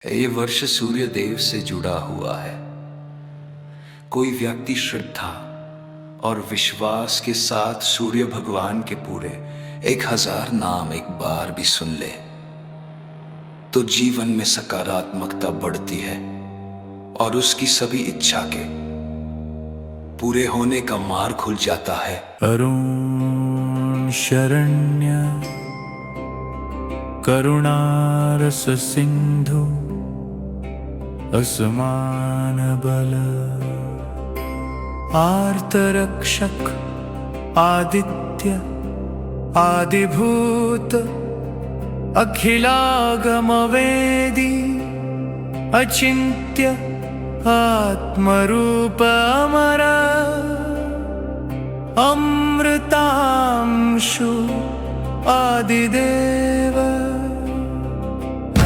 ये वर्ष सूर्य देव से जुड़ा हुआ है। कोई व्यक्ति श्रद्धा और विश्वास के साथ सूर्य भगवान के पूरे 1000 नाम एक बार भी सुन ले तो जीवन में सकारात्मकता बढ़ती है और उसकी सभी इच्छा के पूरे होने का मार्ग खुल जाता है। अरुण शरण्य करुणारस सिंधु असमान बल आर्तरक्षक आदित्य आदिभूत अखिलागम वेदी अचिन्त्य आत्मरूप अमर अमृतांशु आदिदेव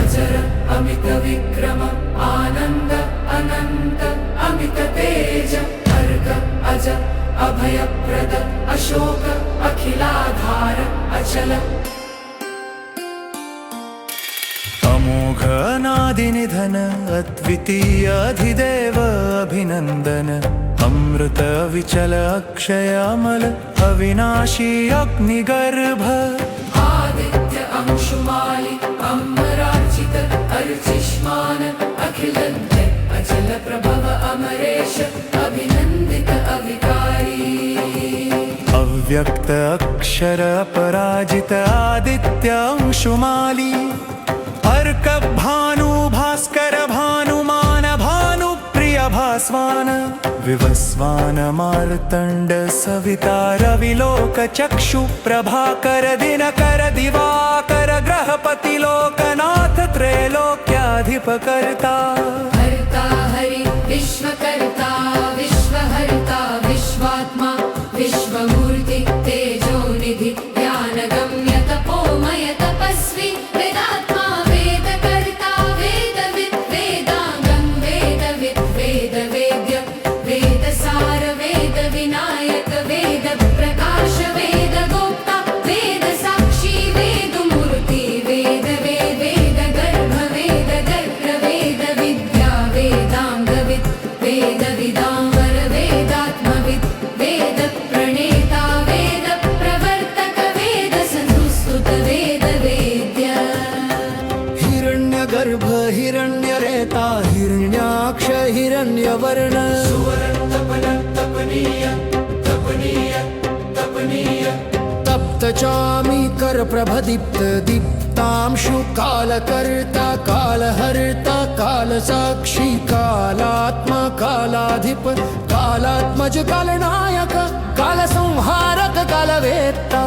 अजर अमित विक्रम आनंद अनंत अमित तेज अर्घ अज अभयप्रद अशोक अखिलाधार अचल अमोघ अनादि निधन अद्वितीय अधिदेव अभिनंदन अमृत विचल अक्षय अमल अविनाशी अग्निगर्भ आदित्य अंशुमाली अमरार्चित अर्चिष्मान अखिलन्त्य अचल प्रभव अमरेश अभिनंदित अविकारी अव्यक्त अक्षर अपराजित आदित्य अंशुमाली अर्क भानु भास्कर भानुमान भानु प्रिय भास्वान विवस्वान मार्तंड सविता रविलोक चक्षु प्रभाकर दिनकर दिवाकर ग्रहपति लोकनाथ त्रैलोक्याधिपकर्ता हर्ता हरि विश्वकर्ता विश्वहर्ता विश्वात्मा विश्वमूर्ति तेजोनिधि ज्ञानगम्य तपोमय तपस्वी वेदात्मा वेदकर्ता वेदविद् वेदांगं वेदविद् वेदवेद्य वेदसार वेदविनायक वेदप्रकाश वेदगोप्ता वेदसाक्षी वेदमूर्ति वेदगर्भ वेदविद्या वेदांगविद् वेदविदांबर वेदात्मविद् वेदप्रणेता वेदप्रवर्तक वेदसंस्तुत वेदवेद्य हिरण्यगर्भ हिरण्यरेता हिरण्याक्ष हिरण्यवर्ण तप्तचामी करप्रभदीप्त दीप्तांशु कालकर्ता कालहर्ता कालसाक्षी कालात्मा कालाधिप कालात्मज कालनायक कालसंहारक कालवेत्ता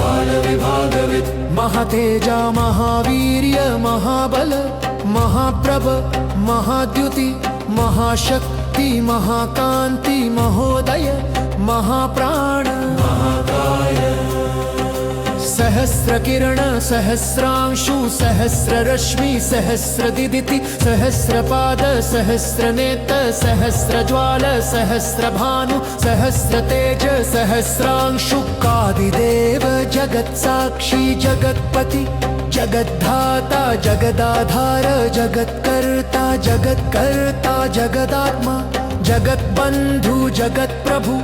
कालविभागवित् महातेजा महावीर्य महाबल महाप्रभ महाद्युति महाशक्ति महाकांति महोदय महाप्राण सहस्रकिरण सहस्रांशु सहस्ररश्मि सहस्रदिदिति सहस्रपाद सहस्रनेत्र सहस्रज्वाल सहस्रभानु सहस्रतेज सहस्रांशु कादिदेव जगत्साक्षी जगत्पति जगद्धाता जगदाधार जगत्कर्ता जगत्कर्ता जगदात्मा जगत्बन्धु जगत्प्रभु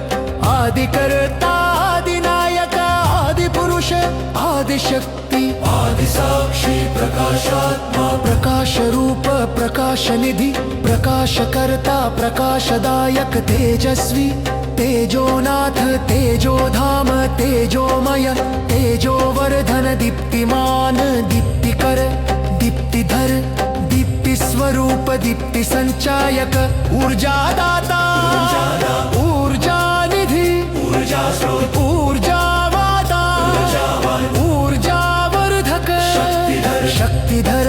आदिकर्ता आदिनायक आदिपुरुष आदिशक्ति आदिसाक्षी प्रकाशात्मा प्रकाशरूप प्रकाशनिधि प्रकाशकर्ता प्रकाशदायक तेजस्वी तेजोनाथ तेजोधाम तेजोमय तेजोवर्धन दीप्तिमान दीप्तिकर दीप्तिधर दीप्तिस्वरूप दीप्तिसञ्चायक ऊर्जादाता ऊर्जानिधि ऊर्जावादा ऊर्जावर्धक शक्तिधर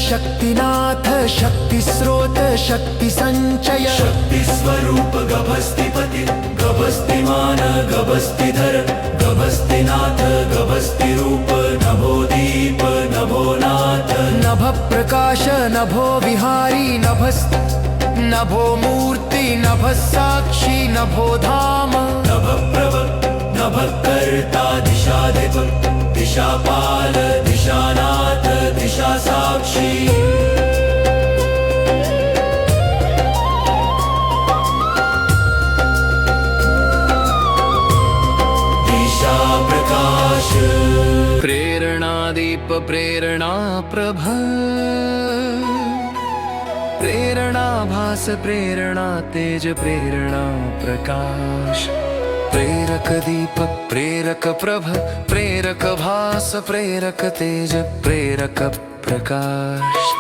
शक्तिनाथ शक्तिस्रोत शक्तिसञ्चय शक्तिस्वरूप गभस्तिपति गभस्तिमान गभस्तिधर गभस्तिनाथ गभस्तिरूप नभोदीप नभोनाथ नभप्रकाश नभो विहारी नभो मूर्ति नभसाक्षी नभोधाम नभप्रभ नभकर्ता दिशाधिप दिशापाल दिशानाथ दिशा साक्षी प्रेरणा प्रभ प्रेरणा भास प्रेरणा तेज प्रेरणा प्रकाश प्रेरक दीपक प्रेरक प्रभ प्रेरक भास प्रेरक तेज प्रेरक प्रकाश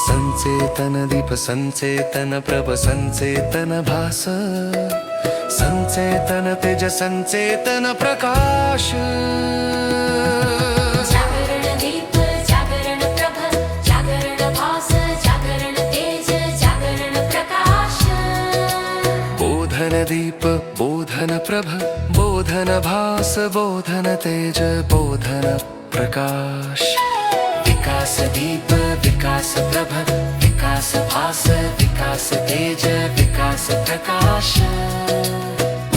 संचेतन दीप संचेतन प्रभ संचेतन भास संचेतन तेज संचेतन प्रकाश जागरण दीप जागरण प्रभ जागरण भास जागरण तेज जागरण प्रकाश बोधन दीप बोधन प्रभ बोधन भास बोधन तेज बोधन प्रकाश विकास दीप विकास प्रभ विकास भास विकास तेज विकास प्रकाश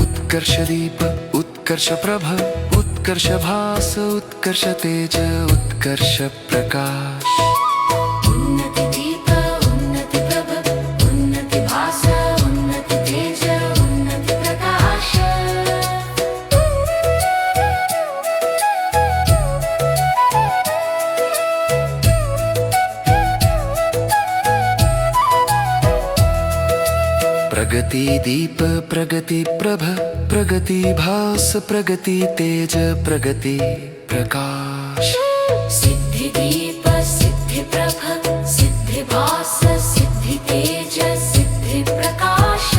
उत्कर्ष दीप उत्कर्ष प्रभ उत्कर्ष भास उत्कर्ष तेज उत्कर्ष प्रकाश उन्नति दीप उन्नति प्रभ उन्नति भास उन्नति तेज उन्नति प्रकाश प्रगति दीप प्रगति प्रभ प्रगति भास प्रगति तेज प्रगति प्रकाश सिद्धि दीप सिद्धि प्रभ सिद्धि भास सिद्धि तेज सिद्धि प्रकाश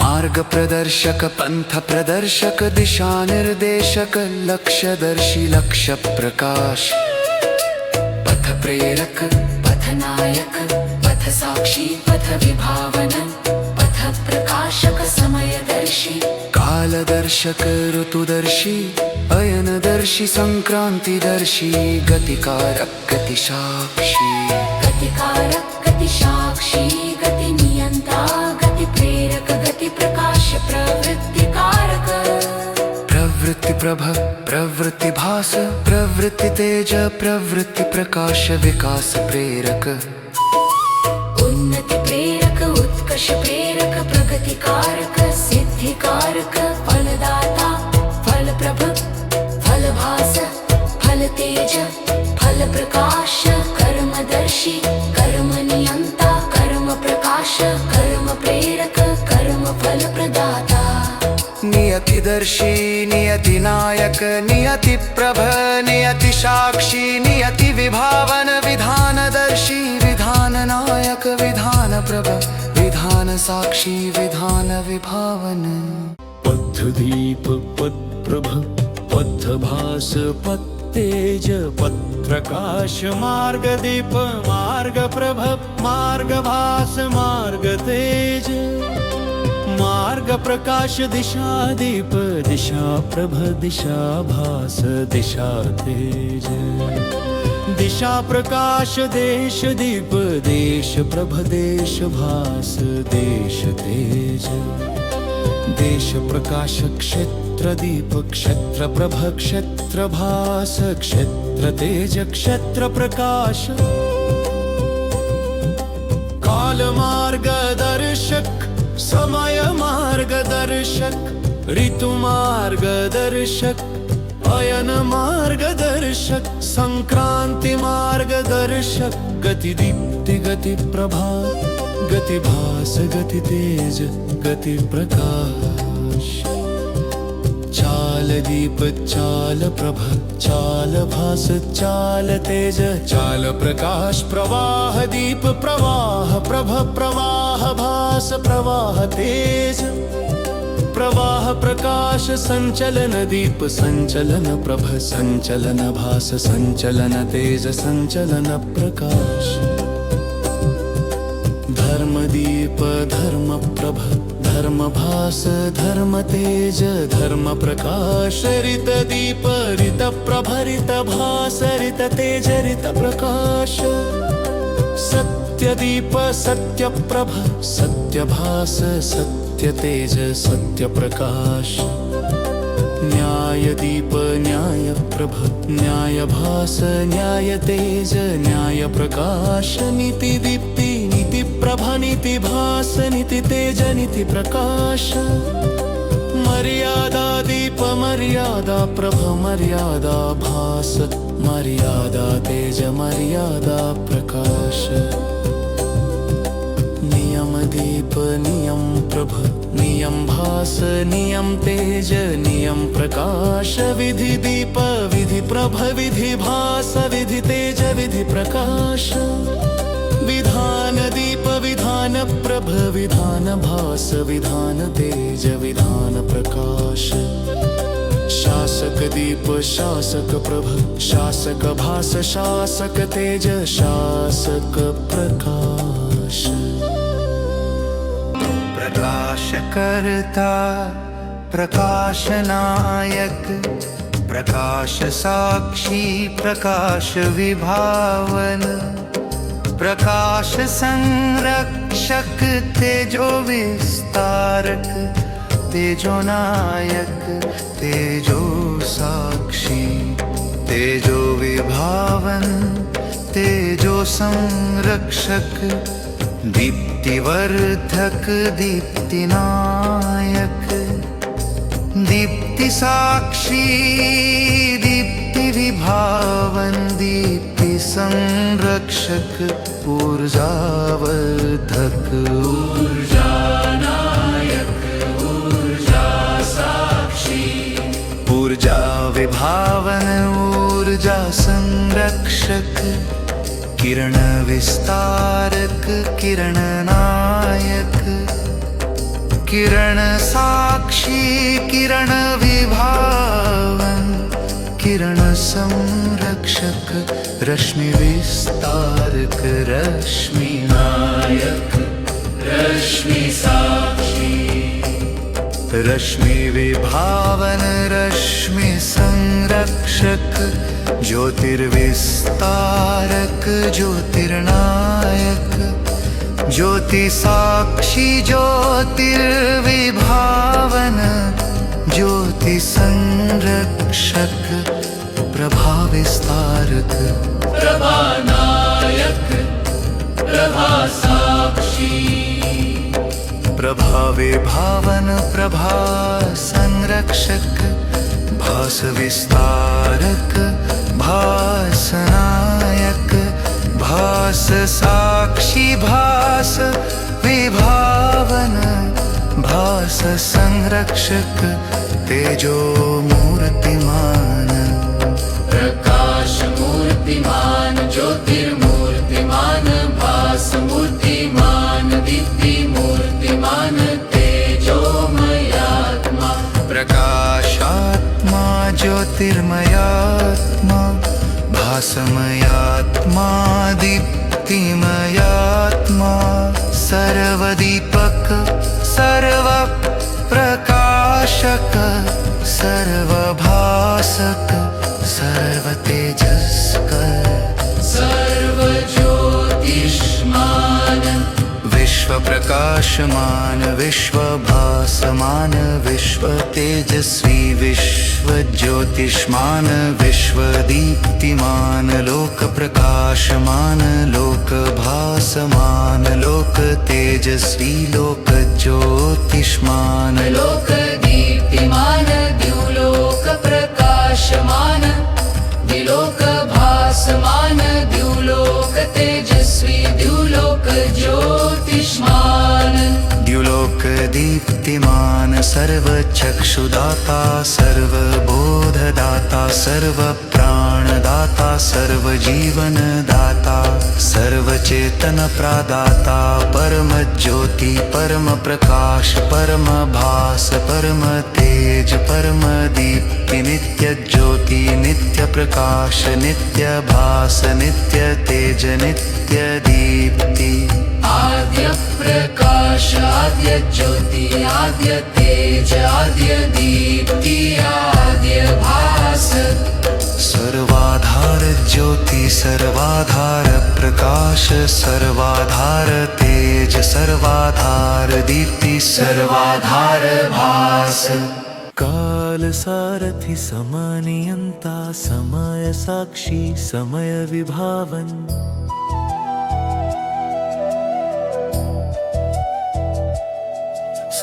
मार्ग प्रदर्शक पंथ प्रदर्शक दिशा निर्देशक लक्ष्य दर्शी लक्ष्य प्रकाश पथ प्रेरक पथ नायक पथ साक्षी पथ विभावन पथ प्रकाशक समयदर्शी कालदर्शक ऋतुदर्शी अयनदर्शी संक्रांतिदर्शी गतिकारक गतिसाक्षी गतिकारक गति साक्षी गति नियंता गति प्रेरक गति प्रकाश प्रवृत्ति कारक प्रवृत्ति प्रभ प्रवृत्ति भास प्रवृत्ति तेज प्रवृत्ति प्रकाश विकास प्रेरक उन्नति प्रेरक उत्कर्ष प्रेरक प्रगति कारक सिद्धि कारक फलदाता फल प्रभ फल भास फल तेज फल प्रकाश कर्मदर्शी कर्म नियंता कर्म प्रकाश कर्म प्रेरक कर्म फल प्रदाता नियतिदर्शी नियति नायक नियति प्रभ नियति साक्षी नियति विभावन विधानदर्शी विधान नायक विधान प्रभ विधान साक्षी विधान विभावन पथदीप पथप्रभ पथभास पत्तेज पत्रकाश मार्गदीप मार्गप्रभ मार्गभास मार्गतेज मार्ग प्रकाश दिशा दीप दिशा प्रभ दिशा भास दिशा तेज दिशा प्रकाश देश दीप देश प्रभ देश भास देश तेज देश प्रकाश क्षेत्र दीप क्षेत्र प्रभ क्षेत्र भास क्षेत्र तेज क्षेत्र प्रकाश काल मार्गदर्शक समय मार्गदर्शक ऋतु मार्गदर्शक अयन मार्गदर्शक संक्रांति मार्गदर्शक गति दीप्ति गति प्रभा गति भास गति तेज गति प्रकाश चाल दीप चाल प्रभ चाल भास चाल तेज चाल प्रकाश प्रवाह दीप प्रवाह प्रभ प्रवाह भास प्रवाह तेज प्रवाह प्रकाश संचलन दीप संचलन प्रभ संचलन भास संचलन तेज संचलन प्रकाश धर्म दीप धर्म प्रभ धर्म भास धर्म तेज धर्म प्रकाश ऋत दीप ऋत प्रभ ऋत भास ऋत तेज ऋत प्रकाश सत्य दीप सत्य प्रभ सत्य भास सत्य तेज सत्य प्रकाश न्याय दीप न्याय प्रभ न्याय भास न्याय तेज न्याय प्रकाश नीति दीप्ति नीति प्रभा नीति भास नीति तेज नीति प्रकाश मर्यादा दीप मर्यादा प्रभ मर्यादा भास मर्यादा तेज मर्यादा प्रकाश नियम दीप नियम प्रभ नियम भास नियम तेज नियम प्रकाश विधि दीप विधि प्रभ विधि भास विधि तेज विधि प्रकाश विधान दीप विधान प्रभ विधान भास विधान तेज विधान प्रकाश शासक दीप शासक प्रभ शासक भास शासक तेज शासक प्रकाश प्रकाश करता प्रकाश नायक प्रकाश साक्षी प्रकाश विभावन प्रकाश संरक्षक तेजो विस्तारक तेजो नायक तेजो साक्षी तेजो विभावन तेजो संरक्षक दीप्तिवर्धक दीप्तिनायक दीप्ति साक्षी दीप्ति विभावन दीप्ति संरक्षक ऊर्जावर्धक ऊर्जानायक ऊर्जा साक्षी ऊर्जा विभावन ऊर्जा संरक्षक किरण विस्तारक किरण नायक किरण साक्षी किरण विभावन किरण संरक्षक रश्मि विस्तारक रश्मि नायक रश्मि साक्षी रश्मि विभावन रश्मि संरक्षक ज्योतिर्विस्तारक ज्योतिर्नायक ज्योति साक्षी ज्योतिर्विभावन ज्योति संरक्षक प्रभा विस्तारक प्रभा नायक प्रभा साक्षी प्रभा विभावन प्रभा संरक्षक भास विस्तारक भास नायक भास साक्षी भास विभावन भास संरक्षक तेजो मूर्तिमान प्रकाश मूर्तिमान ज्योतिर्मूर्तिमान भास मूर्तिमान दीप्ति मूर्तिमान तेजोमयात्मा प्रकाशात्मा ज्योतिर्मयात्मा भासमयात्मा दीप्तिमयात्मा सर्वदीपक सर्वप्रकाशक सर्वभासक सर्वतेजस्कर सर्वज्योतिष्मान विश्वप्रकाशमान विश्वभासमान विश्वतेजस्वी विश्वज्योतिष्मान विश्वदीप्तिमान लोकप्रकाशमान लोकभासमान लोकतेजस्वी लोकज्योतिष्मान लोकदीप्तिमान द्युलोकप्रकाशमान द्युलोकभासमान द्युलोकतेजस्वी द्युलोकज्योतिष्मान द्युलोकदीप्तिमान सर्वचक्षुदाता सर्वबोधदाता सर्वप्राणदाता सर्वजीवनदाता सर्वचेतनप्रदाता परमज्योति परमप्रकाश परमभास परमतेज परमदीप्ति नित्यज्योति नित्यप्रकाश नित्यभास नित्यतेज नित्यदीप्ति आद्य प्रकाश आद्य ज्योति आद्य तेज आद्य दीप्ति आद्य भास सर्वाधार ज्योति सर्वाधार प्रकाश सर्वाधार तेज सर्वाधार दीप्ति सर्वाधार भास काल सारथि समनियंता समय साक्षी समय विभावन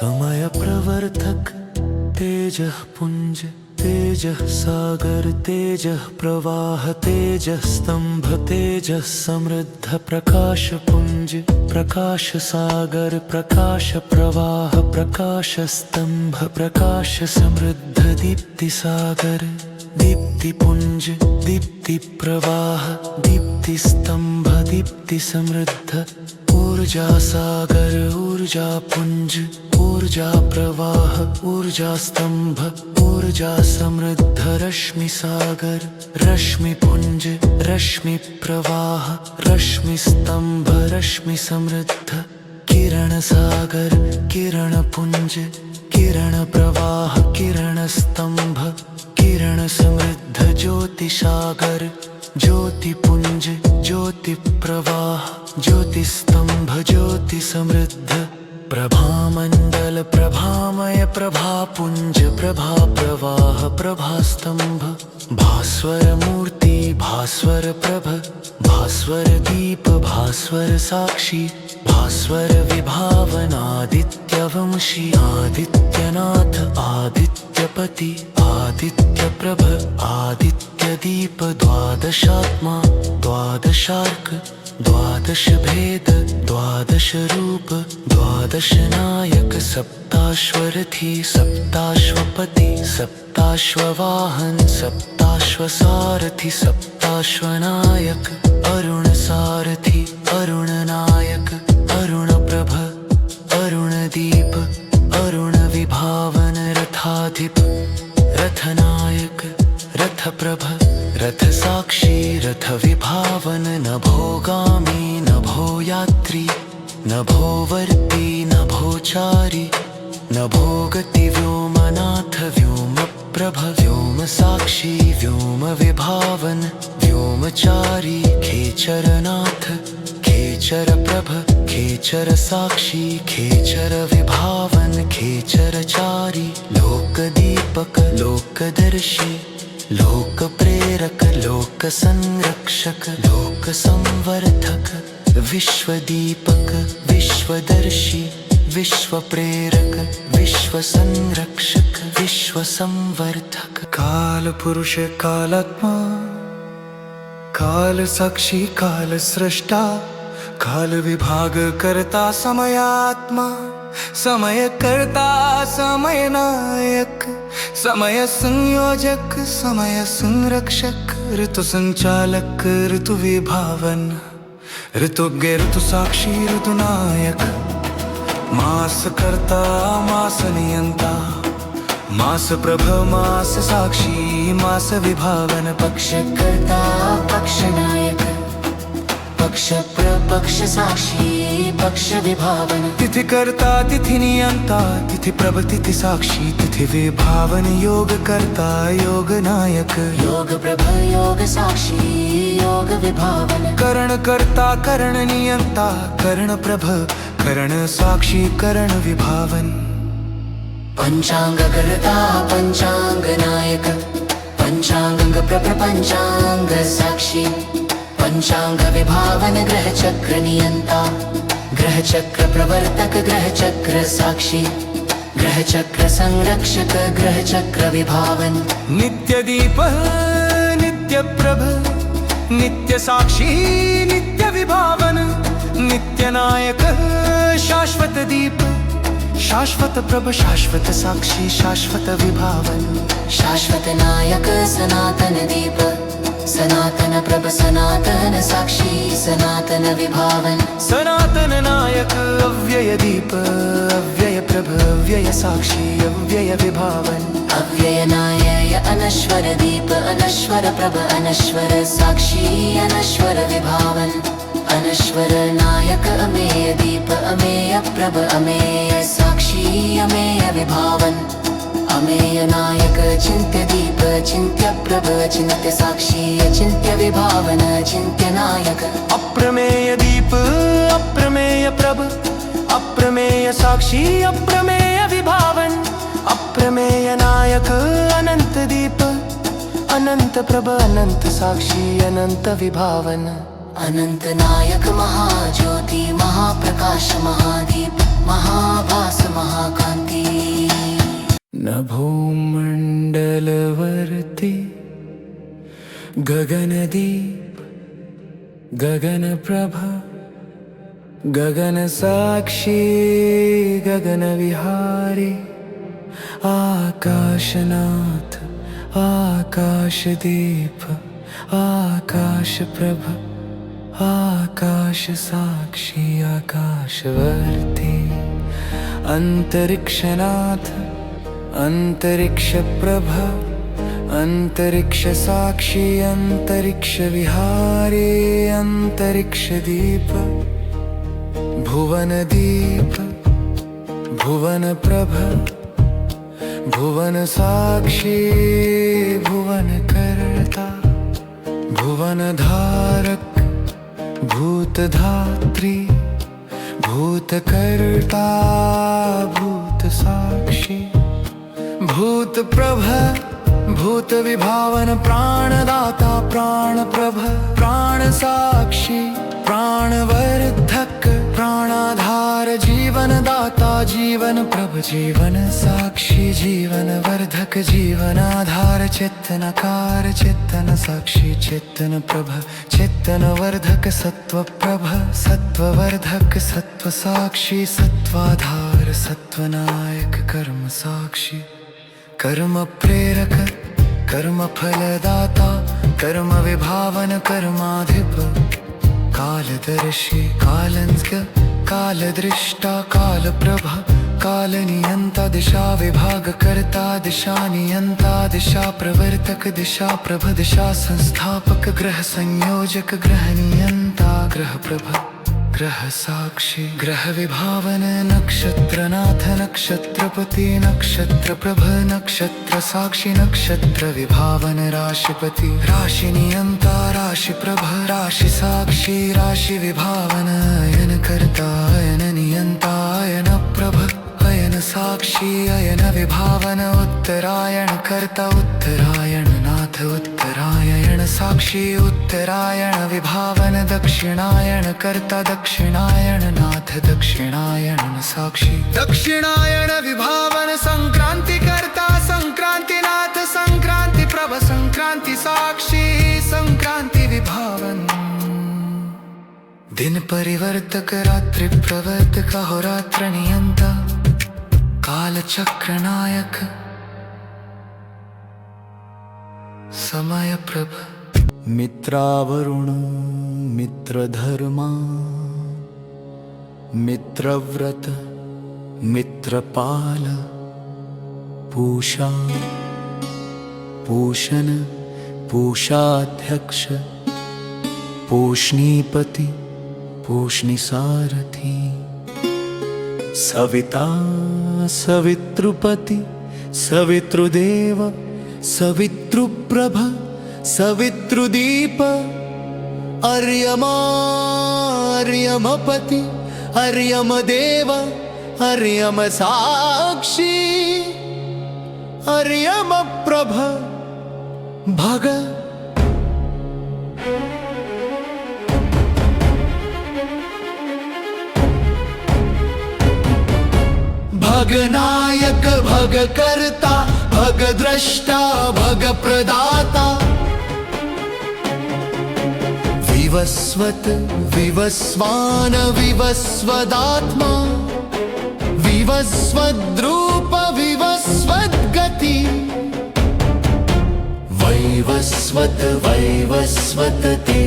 समय प्रवर्तक तेजः पुञ्ज तेजः सागर तेजः प्रवाह तेजः स्तंभ तेजः समृद्ध प्रकाश पुञ्ज प्रकाश सागर प्रकाश प्रवाह प्रकाश स्तंभ प्रकाश समृद्ध दीप्ति सागर दीप्ति पुञ्ज दीप्ति प्रवाह दीप्ति स्तंभ दीप्ति समृद्ध ऊर्जा सागर ऊर्जा पुञ्ज ऊर्जा प्रवाह ऊर्जा स्तंभ ऊर्जा समृद्ध रश्मि सागर रश्मि पुञ्ज रश्मि प्रवाह रश्मि स्तंभ रश्मि समृद्ध किरण सागर किरण पुञ्ज किरण प्रवाह किरण स्तंभ किरण समृद्ध ज्योति सागर ज्योति पुञ्ज ज्योति प्रवाह ज्योति स्तंभ ज्योति समृद्ध प्रभामंडल प्रभामय प्रभा पुञ्ज प्रभा प्रवाह प्रभा स्तंभ भास्वर मूर्ति भास्वर प्रभ भास्वर दीप भास्वर साक्षी भास्वर विभावनादित्यवंशी आदित्यनाथ आदित्यपति आदित्य प्रभ आदित्य दीप द्वादशात्मा द्वादशार्क द्वादश भेद द्वादश रूप द्वादश नायक सप्ताश्वरथी सप्ताश्वपति सप्ताश्ववाहन सप्ताश्वसारथि सप्ताश्वनायक अरुण सारथि अरुण नायक अरुण प्रभ अरुण दीप अरुण विभावन रथाधिप रथनायक रथ प्रभ रथ साक्षी रथ विभावन नभोगामी नभो यात्री नभोवर्ती नभोचारी नभोगति व्योमनाथ व्योम प्रभ व्योम साक्षी व्योम विभावन व्योमचारी खेचरनाथ खेचर प्रभ खेचर साक्षी खेचर विभावन खेचरचारी लोकदीपक लोकदर्शी लोक प्रेरक लोक संरक्षक लोक संवर्धक विश्वदीपक विश्वदर्शी विश्व प्रेरक विश्व संरक्षक विश्व संवर्धक काल पुरुष कालात्मा काल साक्षी काल सृष्टा काल विभाग करता समयात्मा समय करता समय नायक समय संयोजक समय संरक्षक ऋतु संचालक ऋतु विभावन ऋतुज्ञ ऋतु साक्षी ऋतु नायक मास करता मास नियंता मास प्रभ मास साक्षी मास विभावन पक्ष कर्ता पक्ष नायक पक्ष प्रपक्ष साक्षी पक्ष विभावन तिथि करता तिथि नियंता तिथि प्रभ तिथि साक्षी तिथि विभावन योग करता योग नायक योग प्रभ योग साक्षी योग विभावन करण करता करण नियंता करण प्रभ करण साक्षी करण विभावन पंचांग करता पंचांग नायक पंचांग प्रभ पंचांग साक्षी पंचांग विभावन ग्रह चक्र नियंता ग्रह चक्र प्रवर्तक ग्रह चक्र साक्षी ग्रह चक्र संरक्षक ग्रह चक्र विभावन नित्य दीप नित्य प्रभ नित्य साक्षी नित्य विभावन नित्य नायक शाश्वत दीप शाश्वत प्रभ शाश्वत साक्षी शाश्वत विभावन शाश्वत नायक सनातन दीप सनातन प्रभ सनातन साक्षी सनातन विभावन सनातन नायक अव्यय दीप अव्यय प्रभ अव्यय साक्षी अव्यय विभावन अव्यय नायक अनश्वर दीप अनश्वर प्रभ अनश्वर साक्षी अनश्वर विभावन अनश्वर नायक अमेय दीप अमेय प्रभ अमेय साक्षी अमेय विभावन अमेय नायक चिन्त्य दीप चिन्त्य प्रभ चिन्त्य साक्षी अचिन्त्य विभावन चिन्त्य नायक अप्रमेय दीप अप्रमेय प्रभ अप्रमेय साक्षी अप्रमेय विभावन अप्रमेय नायक अनंत दीप अनंत प्रभ अनंत साक्षी अनंत विभावन अनंत नायक महाज्योति महाप्रकाश महादीप महाभास महाकांति नभो गगनदीप गगनप्रभ गगनसाक्षी गगनविहारी आकाशनाथ आकाशदीप आकाशप्रभ आकाशसाक्षी आकाशवर्ती अंतरिक्षनाथ अंतरिक्षप्रभ अंतरिक्षसाक्षी अंतरिक्षविहारी अंतरिक्षदीप भुवनदीप भुवनप्रभ भुवनसाक्षी भुवनकर्ता भुवनधारक भूतधात्री भूतकर्ता भूतसाक्षी भूतप्रभ भूतविभावन प्राणदाता प्राणप्रभ प्राणसाक्षी प्राणवर्धक प्राणाधार जीवनदाता जीवनप्रभ जीवनसाक्षी जीवनवर्धक जीवनाधार चेतनकार चेतनसाक्षी चेतनप्रभ चेतनवर्धक सत्वप्रभ सत्ववर्धक सत्वसाक्षी सत्वाधार सत्वनायक कर्मसाक्षी कर्म प्रेरक कर्म फलदाता कर्म विभावन कर्माधिप कालदर्शी कालंज्ञ कालदृष्टा कालप्रभा कालनियंता दिशा विभाग कर्ता दिशा नियंता दिशा प्रवर्तक दिशा प्रभ दिशा संस्थापक ग्रह संयोजक ग्रह नियंता ग्रह प्रभ ग्रह साक्षी ग्रह विभावन नक्षत्रनाथ नक्षत्रपति नक्षत्र प्रभ नक्षत्र साक्षी नक्षत्र विभावन राशिपति राशि नियंता राशि प्रभ राशि साक्षी राशि विभावन अयन कर्ता अयन नियंता अयन प्रभ अयन साक्षी अयन विभावन उत्तरायण कर्ता उत्तरायण नाथ उत्तरायण साक्षी उत्तरायण विभावन दक्षिणायण कर्ता दक्षिणायण नाथ दक्षिणायन साक्षी दक्षिणायन विभावन संक्रांति कर्ता संक्रांति नाथ संक्रांति प्रभ संक्रांति साक्षी संक्रांति विभावन दिन परिवर्तक रात्रि प्रवर्तक अहोरात्र नियंता काल चक्र नायक समय प्रभ मित्रावरुण मित्रधर्मा मित्रव्रत मित्रपाल पूषा पूषण पूषाध्यक्ष पूष्णीपति पूष्णिसारथी सविता सवितृपति सवितृदेव सवितृप्रभ सवितृदीप अर्यमा अर्यमपति अर्यमदेव अर्यमसाक्षी अर्यमप्रभ भग भगनायक भगकर्ता भगद्रष्टा भगप्रदाता विवस्वत विवस्वान विवस्वदात्मा विवस्वद्रूप विवस्वद्गति वैवस्वत वैवस्वत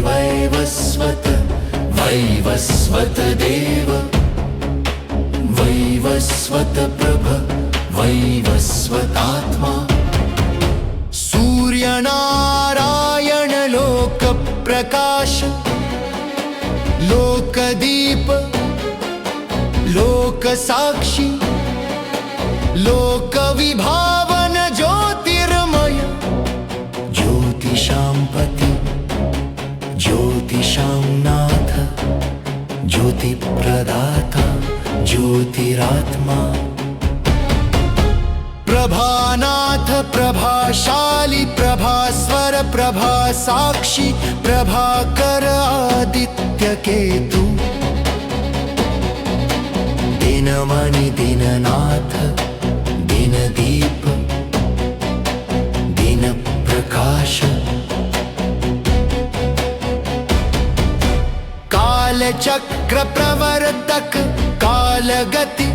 वैवस्वत वैवस्वत देव वैवस्वत प्रभ वैवस्वतात्मा सूर्यनारायण लोक प्रकाश लोकदीप लोक साक्षी लोक विभावन ज्योतिर्मय ज्योतिषां पति ज्योतिषां नाथ ज्योतिप्रदाता ज्योतिरात्मा प्रभानाथ प्रभाशाली प्रभास्वर प्रभा साक्षी प्रभाकर आदित्य केतु दिनमणि दीननाथ दीनदीप दीन प्रकाश चक्र प्रवर्तक कालगति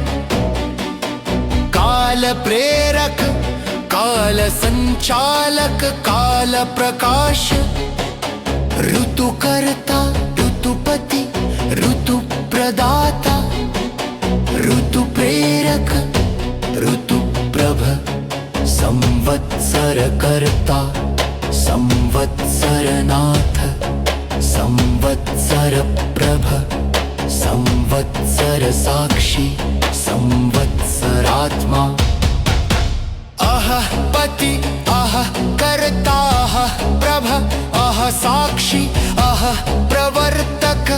काल प्रेरक काल संचालक काल प्रकाश ऋतु कर्ता ऋतुपति ऋतु प्रदाता ऋतु प्रेरक ऋतु प्रभ संवत्सर कर्ता संवत्सर नाथ संवत्सर प्रभ संवत्सर साक्षी संवत्सरात्मा अह पति अह कर्ता अह प्रभ अह साक्षी अह प्रवर्तक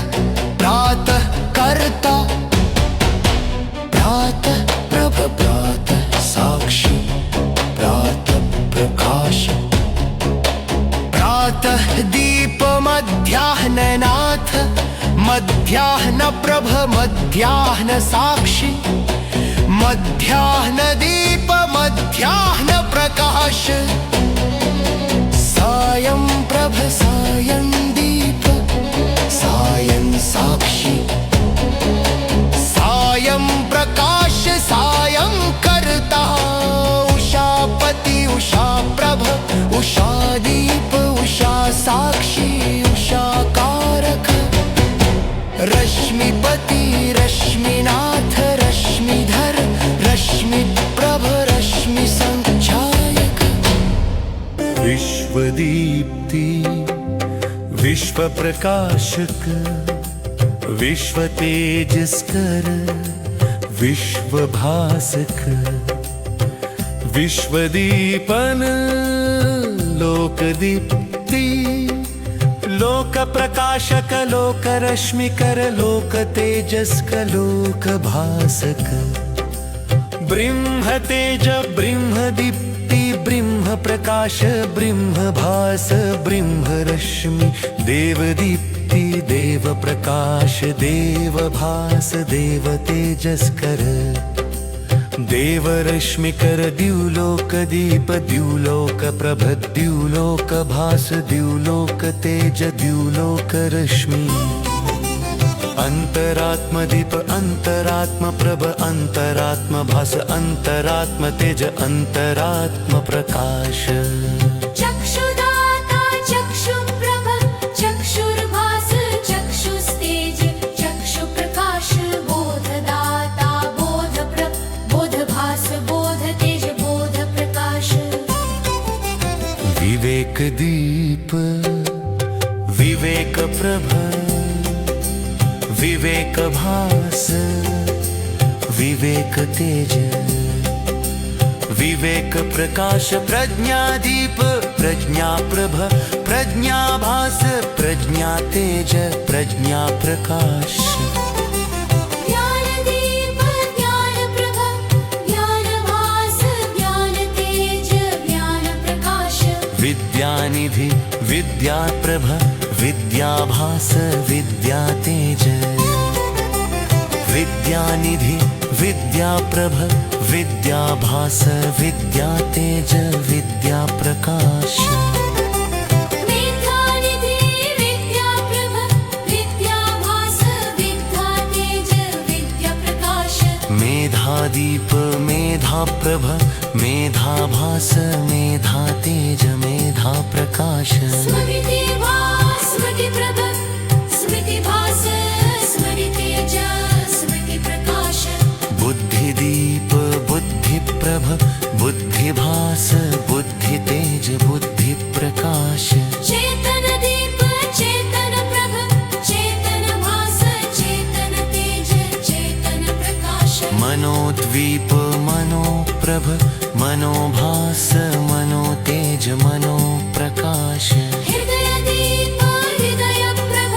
प्रातः कर्ता प्रातः प्रभ प्रातः साक्षी प्रातः प्रकाश प्रातः दीप मध्याह्ननाथ मध्याह्न प्रभ मध्याह्न साक्षी मध्याह्न दीप मध्याह्न प्रकाश सायं प्रभ सायं दीप सायं साक्षी सायं प्रकाश सायं कर्ता उषापति उषा प्रभ उषा दीप उषा साक्षी उषा कारक रश्मिपति रश्मिनाथ रश्मिधर रश्मि प्रभ रश्मि संचायक विश्वदीप्ति विश्व प्रकाशक विश्व तेजस्कर विश्व भासक विश्वदीपन लोकदीप्ति लोक प्रकाशक लोक रश्मिकर लोक तेजस्क लोक भासक ब्रह्म तेज ब्रह्म दीप्ति ब्रह्म प्रकाश ब्रह्म भास ब्रह्म रश्मि देव दीप्ति देव प्रकाश देव भास देव तेजस्कर देव रश्मिकर द्युलोक दीप द्युलोक प्रभ द्युलोक भास द्युलोक तेज द्युलोक रश्मि अंतरात्म दीप अंतरात्म प्रभ अंतरात्म भास अंतरात्म तेज अंतरात्म प्रकाश चक्षुदाता चक्षुप्रभ चक्षुर्भास चक्षुस्तेज चक्षुप्रकाश बोधदाता बोधप्रभ बोधभास बोधतेज बोधप्रकाश विवेक दीप विवेक प्रभ विवेक भास विवेक तेज विवेक प्रकाश प्रज्ञा दीप प्रज्ञा प्रभ प्रज्ञा भास प्रज्ञा तेज प्रज्ञा प्रकाश ज्ञानदीप ज्ञानप्रभ ज्ञानभास ज्ञानतेज ज्ञानप्रकाश विद्यानिधि विद्या प्रभ विद्याभास विद्या तेज विद्यानिधि विद्या प्रभ विद्याभास विद्या तेज विद्या प्रकाश मेधानिधि विद्याप्रभ विद्याभास विद्यातेज विद्याप्रकाश मेधादीप मेधा प्रभ मेधाभास मेधा तेज मेधा प्रकाश स्मृतिभास स्मृतिप्रभ स्मृतिभास स्मृतितेज स्मृतिप्रकाश बुद्धिदीप बुद्धिप्रभ बुद्धिभास बुद्धितेज बुद्धिप्रकाश चेतनदीप चेतनप्रभ चेतनभास चेतनतेज चेतनप्रकाश मनोद्वीप मनोप्रभ मनोभास मनोतेज मनोप्रकाश हृदयदीप हृदयप्रभ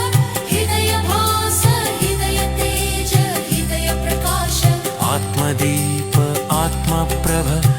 हृदयभास हृदयतेज हृदयप्रकाश आत्मदीप आत्मप्रभ